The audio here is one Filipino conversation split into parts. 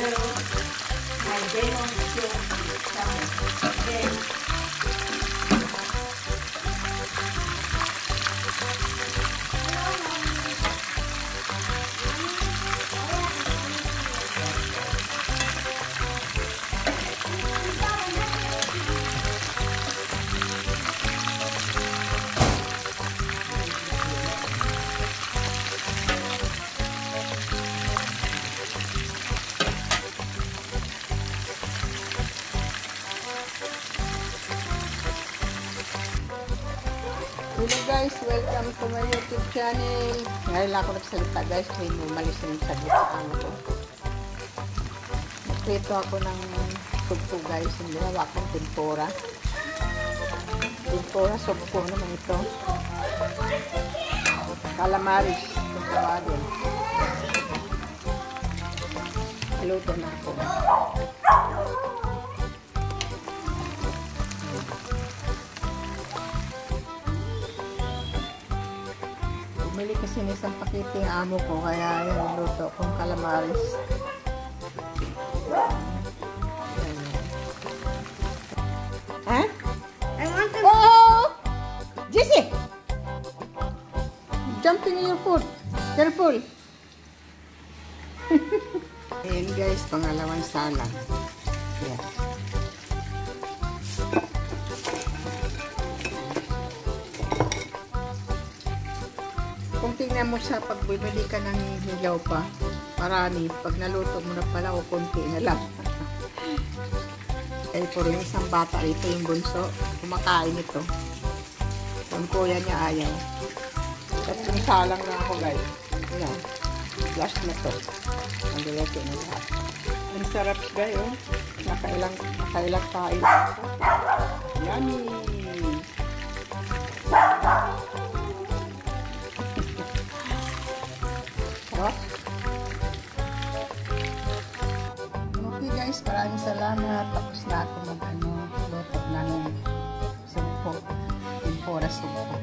may demon yung then Hello guys, welcome to my YouTube channel. Ngayon lang ako nagsalita guys, may umalis na yung sagot sa ano ko. Nagprito ako ng sugpo guys, hindi hawa akong tempura. Tempura sugpo naman ito. Calamaris, kung tawagin. Haluto na ako. Bumili kasi ng isang pakete yung amo ko, kaya yung luto kong calamaris. Ha? I want to Oh! Jesse! Jumping in your foot. Careful. Ayan guys, pangalawang salang. Yeah. Kung tingnan mo sa pagbibili ka ng hilaw pa, marami. Pag naluto mo na pala o konti na lang. Kaya po rin isang bata, ito yung bunso, kumakain ito. Yung kuya niya ayaw. Tatlong salang na ako guys. Yan. Last na to. Ang diloto na lahat. Ang sarap guys, oh. Nakailang kain ako. Yummy! Okay guys, maraming salamat. Tapos na ako luto ng sumpo. Tempura sumpo.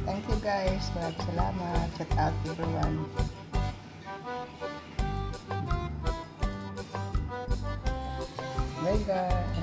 Thank you guys. Maraming salamat. Shout out everyone. Bye guys.